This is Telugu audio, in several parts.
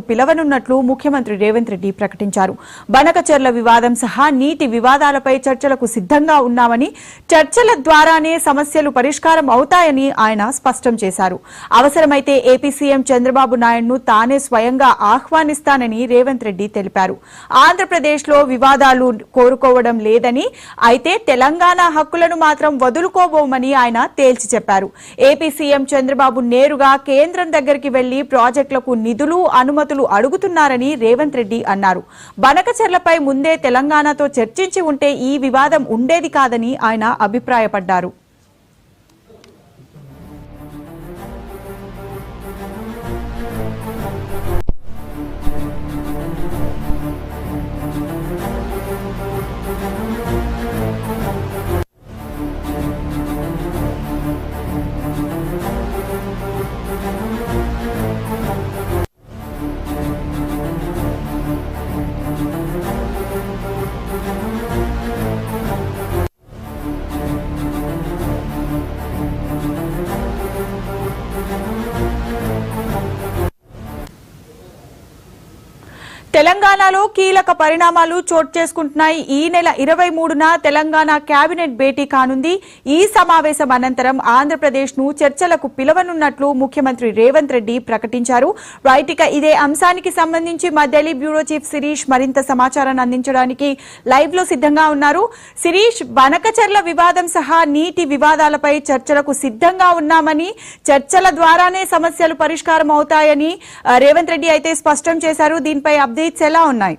పిలవనున్నట్లు ముఖ్యమంత్రి రేవంత్ రెడ్డి ప్రకటించారు. బనకచెర్ల వివాదం సహా నీటి వివాదాలపై చర్చలకు సిద్ధంగా ఉన్నామని, చర్చల ద్వారానే సమస్యలు పరిష్కారం అవుతాయని ఆయన స్పష్టం చేశారు. అవసరమైతే ఏపీ సీఎం చంద్రబాబు నాయుడును తానే స్వయంగా ఆహ్వానిస్తానని రేవంత్ రెడ్డి తెలిపారు. ఆంధ్రప్రదేశ్లో వివాదాలు కోరుకోవడం లేదని, అయితే తెలంగాణ హక్కులను మాత్రం వదులుకోబోమని ఆయన తేల్చి చెప్పారు. ఏపీ సీఎం చంద్రబాబు నేరుగా కేంద్రం దగ్గరికి వెళ్లి ప్రాజెక్టులకు నిధులు, అనుమతులు అడుగుతున్నారని రేవంత్ రెడ్డి అన్నారు. బనకచెర్లపై ముందే తెలంగాణతో చర్చించి ఉంటే ఈ వివాదం ఉండేది కాదని ఆయన అభిప్రాయపడ్డారు. తెలంగాణలో కీలక పరిణామాలు చోటు చేసుకుంటున్నాయి. ఈ నెల 23న తెలంగాణ కేబినెట్ భేటీ కానుంది. ఈ సమావేశం అనంతరం ఆంధ్రప్రదేశ్ ను చర్చలకు పిలవనున్నట్లు ముఖ్యమంత్రి రేవంత్ రెడ్డి ప్రకటించారు. రైట్, ఇక ఇదే అంశానికి సంబంధించి మా ఢిల్లీ బ్యూరో చీఫ్ శిరీష్ మరింత సమాచారాన్ని అందించడానికి లైవ్ లో సిద్ధంగా ఉన్నారు. శిరీష్, బనకచెర్ల వివాదం సహా నీటి వివాదాలపై చర్చలకు సిద్ధంగా ఉన్నామని, చర్చల ద్వారానే సమస్యలు పరిష్కారం అవుతాయని రేవంత్ రెడ్డి అయితే స్పష్టం చేశారు. దీనిపై ఎలా ఉన్నాయి?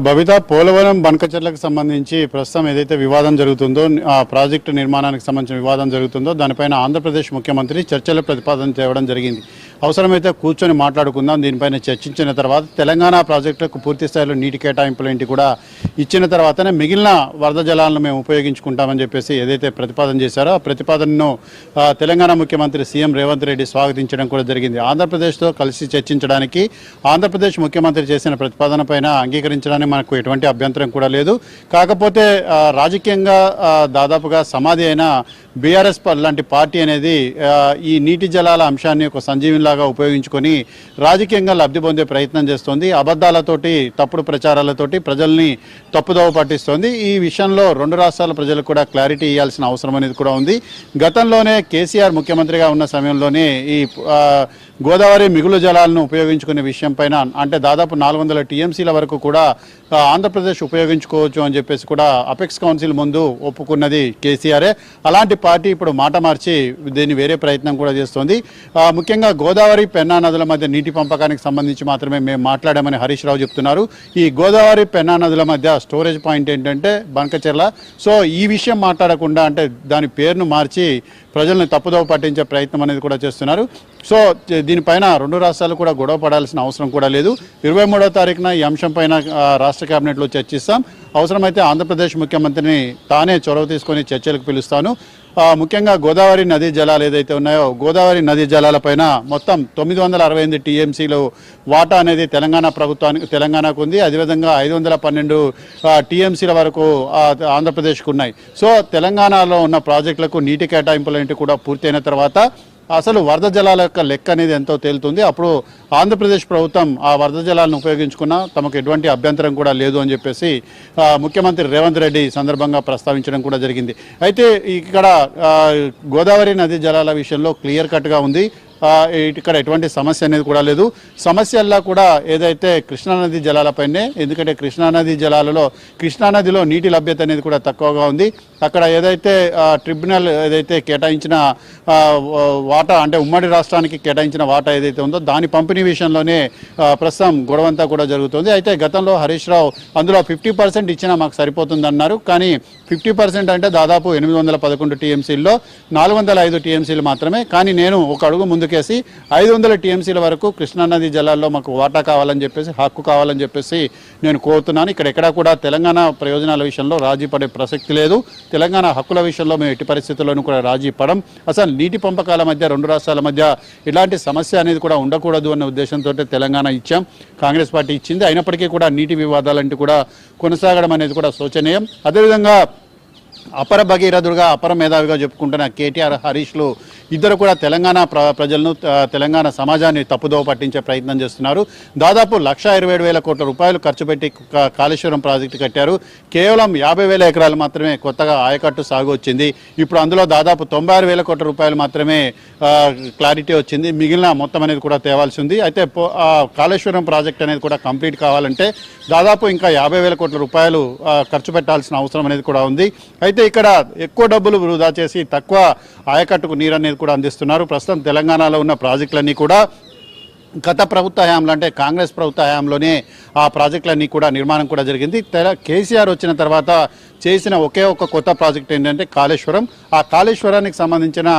భవిత, పోలవరం బనకచెర్లకు సంబంధించి ప్రస్తుతం ఏదైతే వివాదం జరుగుతుందో, ఆ ప్రాజెక్టు నిర్మాణానికి సంబంధించిన వివాదం జరుగుతుందో దానిపైన ఆంధ్రప్రదేశ్ ముఖ్యమంత్రి చర్చల ప్రతిపాదన తేవడం జరిగింది. అవసరమైతే కూర్చొని మాట్లాడుకుందాం, దీనిపైన చర్చించిన తర్వాత తెలంగాణ ప్రాజెక్టులకు పూర్తి స్థాయిలో నీటి కేటాయింపులేంటి కూడా ఇచ్చిన తర్వాతనే మిగిలిన వరద జలాలను మేము ఉపయోగించుకుంటామని చెప్పేసి ఏదైతే ప్రతిపాదన చేశారో ఆ ప్రతిపాదనను తెలంగాణ ముఖ్యమంత్రి సీఎం రేవంత్ రెడ్డి స్వాగతించడం కూడా జరిగింది. ఆంధ్రప్రదేశ్తో కలిసి చర్చించడానికి ఆంధ్రప్రదేశ్ ముఖ్యమంత్రి చేసిన ప్రతిపాదన పైన అంగీకరించడానికి మనకు ఎటువంటి అభ్యంతరం కూడా లేదు. కాకపోతే రాజకీయంగా దాదాపుగా సమాధి అయిన బీఆర్ఎస్ లాంటి పార్టీ అనేది ఈ నీటి జలాల అంశాన్ని ఒక సంజీవిలాగా ఉపయోగించుకొని రాజకీయంగా లబ్ధి పొందే ప్రయత్నం చేస్తోంది. అబద్ధాలతోటి, తప్పుడు ప్రచారాలతోటి ప్రజల్ని తప్పుదోవ పట్టిస్తోంది. ఈ విషయంలో రెండు రాష్ట్రాల ప్రజలకు కూడా క్లారిటీ ఇవ్వాల్సిన అవసరం అనేది కూడా ఉంది. గతంలోనే కేసీఆర్ ముఖ్యమంత్రిగా ఉన్న సమయంలోనే ఈ గోదావరి మిగులు జలాలను ఉపయోగించుకునే విషయం పైన, అంటే దాదాపు 400 టీఎంసీల వరకు కూడా ఆంధ్రప్రదేశ్ ఉపయోగించుకోవచ్చు అని చెప్పేసి కూడా అపెక్స్ కౌన్సిల్ ముందు ఒప్పుకున్నది కేసీఆరే. అలాంటి పార్టీ ఇప్పుడు మాట మార్చి దీన్ని వేరే ప్రయత్నం కూడా చేస్తోంది. ముఖ్యంగా గోదావరి, పెన్నా నదుల మధ్య నీటి పంపకానికి సంబంధించి మాత్రమే మేము మాట్లాడామని హరీష్ రావు చెప్తున్నారు. ఈ గోదావరి, పెన్నా నదుల మధ్య స్టోరేజ్ పాయింట్ ఏంటంటే బనకచెర్ల. సో ఈ విషయం మాట్లాడకుండా, అంటే దాని పేరును మార్చి ప్రజల్ని తప్పుదోవ పట్టించే ప్రయత్నం అనేది కూడా చేస్తున్నారు. సో దీనిపైన రెండు రాష్ట్రాలు కూడా గొడవ పడాల్సిన అవసరం కూడా లేదు. 23వ తారీఖున ఈ అంశం పైన రాష్ట్ర కేబినెట్లో చర్చిస్తాం. అవసరమైతే ఆంధ్రప్రదేశ్ ముఖ్యమంత్రిని తానే చొరవ తీసుకొని చర్చలకు పిలుస్తాను. ముఖ్యంగా గోదావరి నదీ జలాలు ఏదైతే ఉన్నాయో, గోదావరి నదీ జలాలపైన మొత్తం 968 టీఎంసీలు వాటా అనేది తెలంగాణకు ఉంది. అదేవిధంగా 512 టీఎంసీల వరకు ఆంధ్రప్రదేశ్కు ఉన్నాయి. సో తెలంగాణలో ఉన్న ప్రాజెక్టులకు నీటి కేటాయింపులు కూడా పూర్తయిన తర్వాత అసలు వరద జలాల యొక్క లెక్క అనేది ఎంతో తేలుతుంది. అప్పుడు ఆంధ్రప్రదేశ్ ప్రభుత్వం ఆ వరద జలాలను ఉపయోగించుకున్నా తమకు ఎటువంటి అభ్యంతరం కూడా లేదు అని చెప్పేసి ముఖ్యమంత్రి రేవంత్ రెడ్డి సందర్భంగా ప్రస్తావించడం కూడా జరిగింది. అయితే ఇక్కడ గోదావరి నదీ జలాల విషయంలో క్లియర్ కట్గా ఉంది. ఇక్కడ ఎటువంటి సమస్య అనేది కూడా లేదు. సమస్యల్లా కూడా ఏదైతే కృష్ణానది జలాలపైనే, ఎందుకంటే కృష్ణానదిలో నీటి లభ్యత అనేది కూడా తక్కువగా ఉంది. అక్కడ ఏదైతే ట్రిబ్యునల్ ఏదైతే కేటాయించిన వాటా, అంటే ఉమ్మడి రాష్ట్రానికి కేటాయించిన వాటా ఏదైతే ఉందో దాని పంపిణీ విషయంలోనే ప్రస్తుతం గొడవంతా కూడా జరుగుతుంది. అయితే గతంలో హరీష్ రావు అందులో 50% ఇచ్చినా మాకు సరిపోతుందన్నారు. కానీ 50% అంటే దాదాపు 811 టీఎంసీల్లో 405 టీఎంసీలు మాత్రమే. కానీ నేను ఒక అడుగు ముందుకేసి 500 టీఎంసీల వరకు కృష్ణానది జలాల్లో మాకు వాటా కావాలని చెప్పేసి, హక్కు కావాలని చెప్పేసి నేను కోరుతున్నాను. ఇక్కడ కూడా తెలంగాణ ప్రయోజనాల విషయంలో రాజీ పడే ప్రసక్తి లేదు. తెలంగాణ హక్కుల విషయంలో మేము ఎట్టి పరిస్థితుల్లోనూ కూడా రాజీ పడం. అసలు నీటి పంపకాల మధ్య రెండు రాష్ట్రాల మధ్య ఇలాంటి సమస్య అనేది కూడా ఉండకూడదు అన్న ఉద్దేశంతో తెలంగాణ ఇచ్చాం, కాంగ్రెస్ పార్టీ ఇచ్చింది. అయినప్పటికీ కూడా నీటి వివాదాలంటూ కూడా కొనసాగడం అనేది కూడా శోచనీయం. అదేవిధంగా అపర భగీరథుడుగా అపర మేధావిగా చెప్పుకుంటున్న కేటీఆర్ హరీష్లు ఇద్దరు కూడా తెలంగాణ ప్రజలను తెలంగాణ సమాజాన్ని తప్పుదోవ పట్టించే ప్రయత్నం చేస్తున్నారు. దాదాపు 1,27,000 కోట్ల రూపాయలు ఖర్చు పెట్టి కాళేశ్వరం ప్రాజెక్టు కట్టారు. కేవలం 50,000 ఎకరాలు మాత్రమే కొత్తగా ఆయకట్టు సాగు వచ్చింది. ఇప్పుడు అందులో దాదాపు 96,000 కోట్ల రూపాయలు మాత్రమే క్లారిటీ వచ్చింది. మిగిలిన మొత్తం అనేది కూడా తేవాల్సి ఉంది. అయితే కాళేశ్వరం ప్రాజెక్ట్ అనేది కూడా కంప్లీట్ కావాలంటే దాదాపు ఇంకా 50,000 కోట్ల రూపాయలు ఖర్చు పెట్టాల్సిన అవసరం అనేది కూడా ఉంది. అయితే ఇక్కడ ఎక్కువ డబ్బులు వృధా చేసి తక్కువ ఆయకట్టుకు నీరు అనేది కూడా అందిస్తున్నారు. ప్రస్తుతం తెలంగాణలో ఉన్న ప్రాజెక్టులన్నీ కూడా గత ప్రభుత్వ హయాంలో అంటే కాంగ్రెస్ ప్రభుత్వ హయాంలోనే ఆ ప్రాజెక్టులన్నీ కూడా నిర్మాణం కూడా జరిగింది. కేసీఆర్ వచ్చిన తర్వాత చేసిన ఒకే ఒక కొత్త ప్రాజెక్ట్ ఏంటంటే కాళేశ్వరం. ఆ కాళేశ్వరానికి సంబంధించిన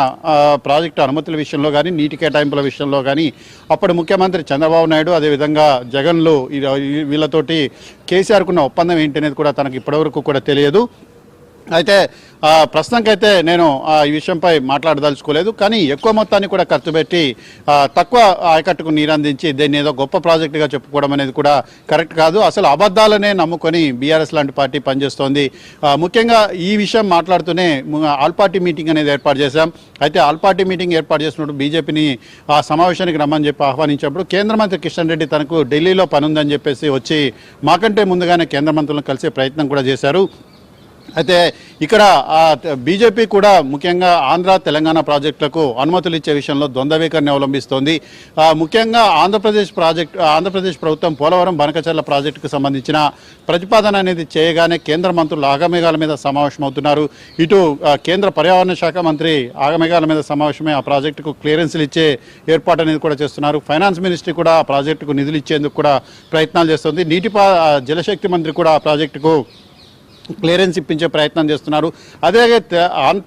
ప్రాజెక్టు అనుమతుల విషయంలో కానీ నీటి కేటాయింపుల విషయంలో కానీ అప్పుడు ముఖ్యమంత్రి చంద్రబాబు నాయుడు అదేవిధంగా జగన్లు వీళ్ళతోటి కేసీఆర్కున్న ఒప్పందం ఏంటనేది కూడా తనకు ఇప్పటివరకు కూడా తెలియదు. అయితే ప్రస్తుతానికైతే నేను ఈ విషయంపై మాట్లాడదలుచుకోలేదు. కానీ ఎక్కువ మొత్తాన్ని కూడా ఖర్చు పెట్టి తక్కువ ఆయకట్టుకు నీరు అందించి దీన్ని ఏదో గొప్ప ప్రాజెక్టుగా చెప్పుకోవడం అనేది కూడా కరెక్ట్ కాదు. అసలు అబద్ధాలనే నమ్ముకొని బీఆర్ఎస్ లాంటి పార్టీ పనిచేస్తోంది. ముఖ్యంగా ఈ విషయం మాట్లాడుతూనే ఆల్ పార్టీ మీటింగ్ అనేది ఏర్పాటు చేశాం. అయితే ఆల్ పార్టీ మీటింగ్ ఏర్పాటు చేసినప్పుడు బీజేపీని ఆ సమావేశానికి రమ్మని చెప్పి ఆహ్వానించినప్పుడు కేంద్ర మంత్రి కిషన్ రెడ్డి తనకు ఢిల్లీలో పని ఉందని చెప్పేసి వచ్చి మాకంటే ముందుగానే కేంద్ర మంత్రులను కలిసే ప్రయత్నం కూడా చేశారు. అయితే ఇక్కడ బీజేపీ కూడా ముఖ్యంగా ఆంధ్ర తెలంగాణ ప్రాజెక్టులకు అనుమతులు ఇచ్చే విషయంలో ద్వంద్వ వైఖరిని అవలంబిస్తోంది. ముఖ్యంగా ఆంధ్రప్రదేశ్ ప్రభుత్వం పోలవరం బనకచర్ల ప్రాజెక్టుకు సంబంధించిన ప్రతిపాదన అనేది చేయగానే కేంద్ర మంత్రులు ఆగమేఘాల మీద సమావేశమవుతున్నారు. ఇటు కేంద్ర పర్యావరణ శాఖ మంత్రి ఆగమేఘాల మీద సమావేశమై ఆ ప్రాజెక్టుకు క్లియరెన్స్లు ఇచ్చే ఏర్పాటు అనేది కూడా చేస్తున్నారు. ఫైనాన్స్ మినిస్ట్రీ కూడా ఆ ప్రాజెక్టుకు నిధులు ఇచ్చేందుకు కూడా ప్రయత్నాలు చేస్తుంది. జలశక్తి మంత్రి కూడా ఆ ప్రాజెక్టుకు క్లియరెన్స్ ఇప్పించే ప్రయత్నం చేస్తున్నారు. అదే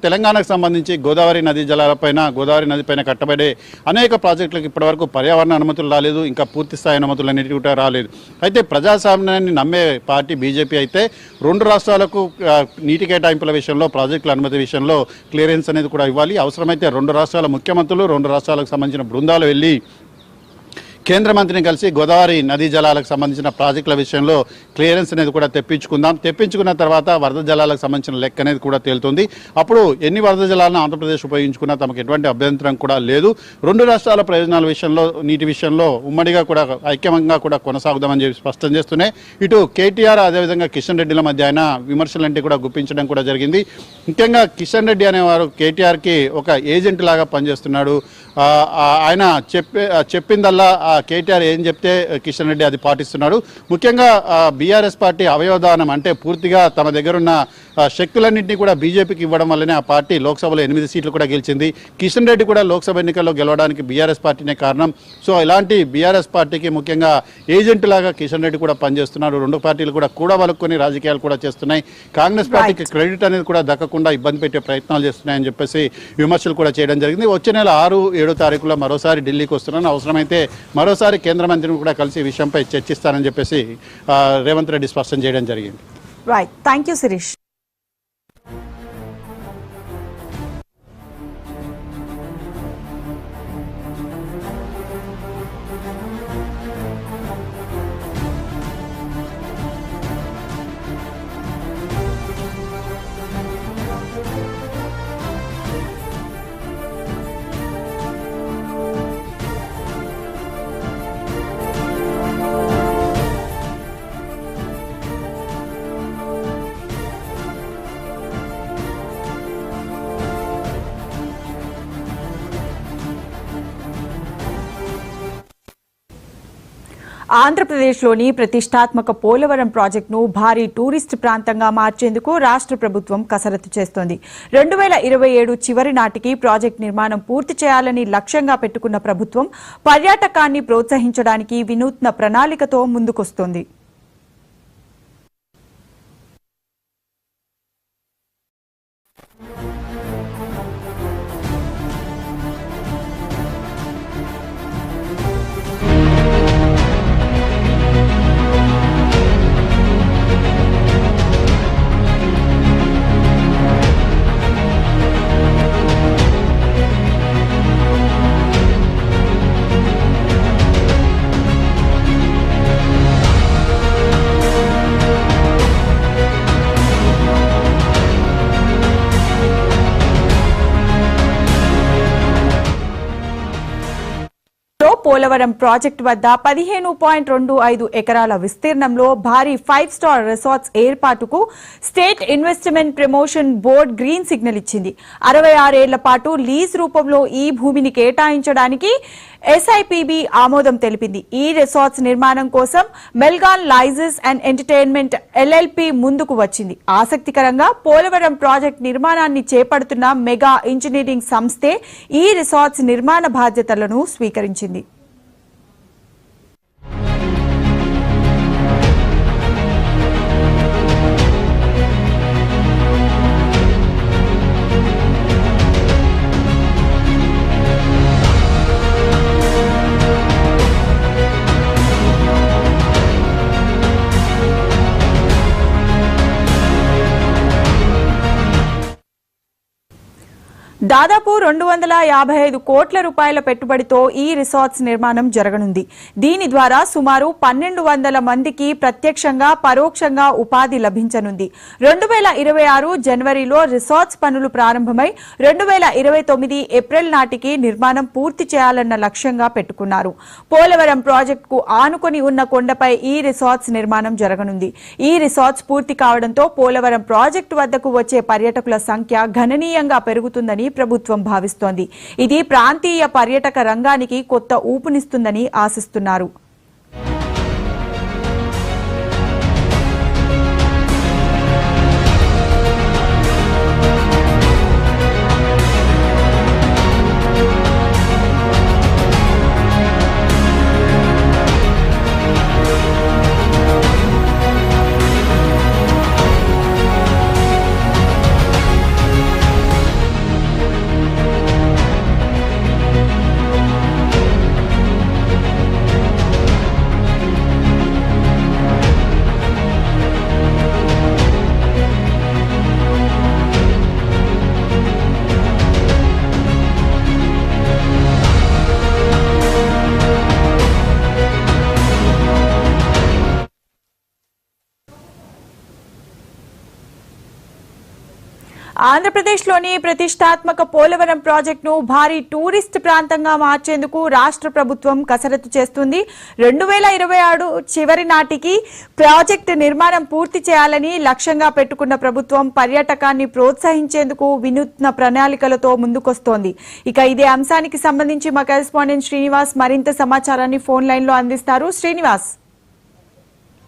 తెలంగాణకు సంబంధించి గోదావరి నదిపైన కట్టబడే అనేక ప్రాజెక్టులకు ఇప్పటివరకు పర్యావరణ అనుమతులు రాలేదు. ఇంకా పూర్తి స్థాయి అనుమతులు అనేవి కూడా రాలేదు. అయితే ప్రజాస్వామ్యాన్ని నమ్మే పార్టీ బీజేపీ అయితే 2 రాష్ట్రాలకు నీటి కేటాయింపుల విషయంలో ప్రాజెక్టుల అనుమతి విషయంలో క్లియరెన్స్ అనేది కూడా ఇవ్వాలి. అవసరమైతే 2 రాష్ట్రాల ముఖ్యమంత్రులు 2 రాష్ట్రాలకు సంబంధించిన బృందాలు వెళ్ళి కేంద్ర మంత్రిని కలిసి గోదావరి నదీ జలాలకు సంబంధించిన ప్రాజెక్టుల విషయంలో క్లియరెన్స్ అనేది కూడా తెప్పించుకున్న తర్వాత వరద జలాలకు సంబంధించిన లెక్క అనేది కూడా తేలుతుంది. అప్పుడు ఎన్ని వరద జలాలను ఆంధ్రప్రదేశ్ ఉపయోగించుకున్నా తమకు ఎటువంటి అభ్యంతరం కూడా లేదు. 2 రాష్ట్రాల ప్రయోజనాల విషయంలో నీటి విషయంలో ఉమ్మడిగా కూడా ఐక్యంగా కూడా కొనసాగుదామని చెప్పి స్పష్టం చేస్తూనే ఇటు కేటీఆర్ అదేవిధంగా కిషన్ రెడ్డిల మధ్య ఆయన విమర్శలంటే కూడా గుప్పించడం కూడా జరిగింది. ముఖ్యంగా కిషన్ రెడ్డి అనేవారు కేటీఆర్కి ఒక ఏజెంట్ లాగా పనిచేస్తున్నాడు. ఆయన చెప్పిందల్లా కేటీఆర్ ఏం చెప్తే కిషన్ రెడ్డి అది పాటిస్తున్నాడు. ముఖ్యంగా బీఆర్ఎస్ పార్టీ అవయవదానం అంటే పూర్తిగా తమ దగ్గరున్న శక్తులన్నింటినీ కూడా బీజేపీకి ఇవ్వడం వల్లనే ఆ పార్టీ లోక్సభలో 8 సీట్లు కూడా గెలిచింది. కిషన్ రెడ్డి కూడా లోక్సభ ఎన్నికల్లో గెలవడానికి బీఆర్ఎస్ పార్టీనే కారణం. సో ఇలాంటి బీఆర్ఎస్ పార్టీకి ముఖ్యంగా ఏజెంట్ లాగా కిషన్ రెడ్డి కూడా పనిచేస్తున్నాడు. 2 పార్టీలు కూడా కూడబలుక్కొని రాజకీయాలు కూడా చేస్తున్నాయి. కాంగ్రెస్ పార్టీకి క్రెడిట్ అనేది కూడా దక్కకుండా ఇబ్బంది పెట్టే ప్రయత్నాలు చేస్తున్నాయని చెప్పేసి విమర్శలు కూడా చేయడం జరిగింది. వచ్చే నెల 6, 7 తారీఖులో మరోసారి ఢిల్లీకి వస్తున్నాను. అవసరమైతే మరోసారి కేంద్ర మంత్రిని కూడా కలిసి ఈ విషయంపై చర్చిస్తానని చెప్పేసి రేవంత్ రెడ్డి స్పష్టం చేయడం జరిగింది. Right, thank you Shirish. ఆంధ్రప్రదేశ్లోని ప్రతిష్టాత్మక పోలవరం ప్రాజెక్టును భారీ టూరిస్ట్ ప్రాంతంగా మార్చేందుకు రాష్ట్ర ప్రభుత్వం కసరత్తు చేస్తోంది. 2027 చివరి నాటికి ప్రాజెక్టు నిర్మాణం పూర్తి చేయాలని లక్ష్యంగా పెట్టుకున్న ప్రభుత్వం పర్యాటకాన్ని ప్రోత్సహించడానికి వినూత్న ప్రణాళికతో ముందుకొస్తోంది. పోలవరం ప్రాజెక్టు వద్ద 15.25 ఎకరాల విస్తీర్ణంలో భారీ 5-స్టార్ రిసార్ట్స్ ఏర్పాటుకు state investment promotion board green signal ఇచ్చింది. 66 ఏళ్ల పాటు లీజ్ రూపంలో ఈ భూమిని కేటాయించడానికి ఎస్ఐపిబి ఆమోదం తెలిపింది. ఈ రిసార్ట్స్ నిర్మాణం కోసం మెల్గాన్ లైజెస్ అండ్ ఎంటర్టైన్మెంట్ ఎల్ఎల్పి ముందుకు వచ్చింది. ఆసక్తికరంగా పోలవరం ప్రాజెక్టు నిర్మాణాన్ని చేపడుతున్న మెగా ఇంజనీరింగ్ సంస్థే ఈ రిసార్ట్స్ నిర్మాణ బాధ్యతలను స్వీకరించింది. దాదాపు 255 కోట్ల రూపాయల పెట్టుబడితో ఈ రిసార్ట్స్ నిర్మాణం జరగనుంది. దీని ద్వారా సుమారు 1200 మందికి ప్రత్యక్షంగా పరోక్షంగా ఉపాధి లభించనుంది. 2026 జనవరిలో రిసార్ట్స్ పనులు ప్రారంభమై 2029 ఏప్రిల్ నాటికి నిర్మాణం పూర్తి చేయాలన్న లక్ష్యంగా పెట్టుకున్నారు. పోలవరం ప్రాజెక్టుకు ఆనుకొని ఉన్న కొండపై ఈ రిసార్ట్స్ నిర్మాణం జరగనుంది. ఈ రిసార్ట్స్ పూర్తి కావడంతో పోలవరం ప్రాజెక్టు వద్దకు వచ్చే పర్యాటకుల సంఖ్య గణనీయంగా పెరుగుతుందని ప్రభుత్వం భావిస్తోంది. ఇది ప్రాంతీయ పర్యాటక రంగానికి కొత్త ఊపునిస్తుందని ఆశిస్తున్నారు. ఆంధ్రప్రదేశ్లోని ప్రతిష్టాత్మక పోలవరం ప్రాజెక్టును భారీ టూరిస్ట్ ప్రాంతంగా మార్చేందుకు రాష్ట్ర ప్రభుత్వం కసరత్తు చేస్తుంది. 2026 చివరి నాటికి ప్రాజెక్టు నిర్మాణం పూర్తి చేయాలని లక్ష్యంగా పెట్టుకున్న ప్రభుత్వం పర్యాటకాన్ని ప్రోత్సహించేందుకు వినూత్న ప్రణాళికలతో ముందుకొస్తోంది. ఇక ఇదే అంశానికి సంబంధించి మా కరెస్పాండెంట్ శ్రీనివాస్ మరింత సమాచారాన్ని ఫోన్ లైన్ లో అందిస్తారు. శ్రీనివాస్.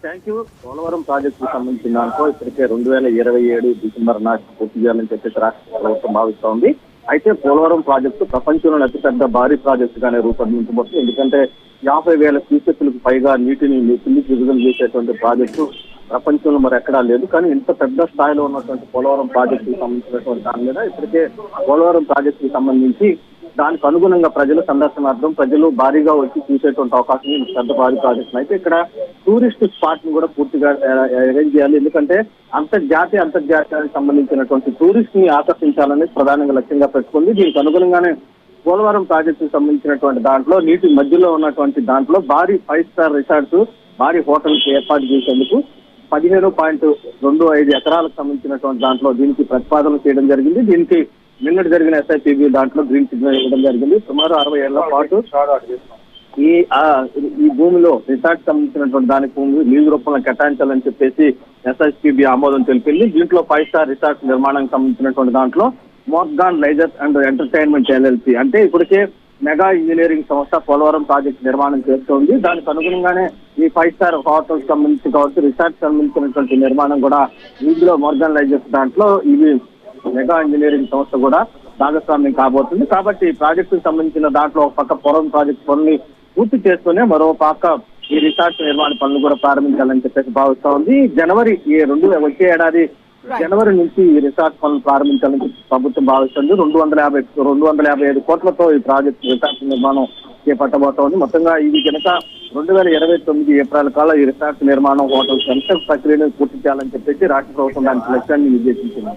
Thank you. పోలవరం ప్రాజెక్టుకు సంబంధించిన దాంట్లో ఇప్పటికే 2027 డిసెంబర్ నాటి పూర్తి చేయాలని చెప్పేసి రాష్ట్ర ప్రభుత్వం భావిస్తోంది. అయితే పోలవరం ప్రాజెక్టు ప్రపంచంలోని అతిపెద్ద భారీ ప్రాజెక్టుగానే రూపొందించబడుతుంది. ఎందుకంటే 50,000 క్యూసెక్లకు పైగా నీటిని కిందికి విడుదల చేసేటువంటి ప్రాజెక్టు ప్రపంచంలో మరి ఎక్కడా లేదు. కానీ ఇంత పెద్ద స్థాయిలో ఉన్నటువంటి పోలవరం ప్రాజెక్టుకు సంబంధించినటువంటి దాని మీద ఇప్పటికే పోలవరం ప్రాజెక్టుకు సంబంధించి దానికి అనుగుణంగా ప్రజల సందర్శనార్థం ప్రజలు భారీగా వచ్చి చూసేటువంటి అవకాశం ఉంది. పెద్ద భారీ ప్రాజెక్టులు అయితే ఇక్కడ టూరిస్ట్ స్పాట్ ని కూడా పూర్తిగా అరేంజ్ చేయాలి. ఎందుకంటే అంతర్జాతీయానికి సంబంధించినటువంటి టూరిస్ట్ ని ఆకర్షించాలని ప్రధానంగా లక్ష్యంగా పెట్టుకుంది. దీనికి అనుగుణంగా పోలవరం ప్రాజెక్టుకు సంబంధించినటువంటి దాంట్లో నీటి మధ్యలో ఉన్నటువంటి దాంట్లో భారీ 5-స్టార్ రిసార్ట్స్ భారీ హోటల్స్ ఏర్పాటు చేసేందుకు 15.25 ఎకరాలకు సంబంధించినటువంటి దాంట్లో దీనికి ప్రతిపాదన చేయడం జరిగింది. దీనికి నిన్నటి జరిగిన ఎస్ఐపిబి దాంట్లో గ్రీన్ సిగ్నల్ ఇవ్వడం జరిగింది. సుమారు 60 ఏళ్ల పాటు ఈ భూమిలో రిసార్ట్ సంబంధించినటువంటి దానికి భూమి లీజు రూపంలో కేటాయించాలని చెప్పేసి ఎస్ఐపిబి ఆమోదం తెలిపింది. దీంట్లో 5-స్టార్ రిసార్ట్ నిర్మాణానికి సంబంధించినటువంటి దాంట్లో మోర్గాన్ లైజర్స్ అండ్ ఎంటర్టైన్మెంట్ ఎల్ఎల్పి అంటే ఇప్పటికే మెగా ఇంజనీరింగ్ సంస్థ పోలవరం ప్రాజెక్టు నిర్మాణం చేస్తోంది. దానికి అనుగుణంగానే ఈ 5-స్టార్ హోటల్స్ సంబంధించి కావచ్చు రిసార్ట్ సంబంధించినటువంటి నిర్మాణం కూడా ఇందులో మోర్గాన్ లైజర్స్ దాంట్లో ఇవి మెగా ఇంజనీరింగ్ సంస్థ కూడా భాగస్వామ్యం కాబోతుంది. కాబట్టి ప్రాజెక్టుకు సంబంధించిన దాంట్లో ఒక పక్క పోలవరం ప్రాజెక్టు పనులు పూర్తి చేస్తూనే మరో పక్క ఈ రిసార్ట్ నిర్మాణ పనులు కూడా ప్రారంభించాలని చెప్పేసి భావిస్తా ఉంది. వచ్చే ఏడాది జనవరి నుంచి ఈ రిసార్ట్ పనులు ప్రారంభించాలని ప్రభుత్వం భావిస్తుంది. 255 కోట్లతో ఈ ప్రాజెక్టు రిసార్ట్ నిర్మాణం చేపట్టబోతోంది. మొత్తంగా ఇది కనుక 2029 ఏప్రిల్ కాల ఈ రిసార్ట్ నిర్మాణం హోటల్స్ ప్రక్రియను పూర్తి చేయాలని చెప్పేసి రాష్ట్ర ప్రభుత్వం దానికి లక్ష్యాన్ని నిర్దేశించింది.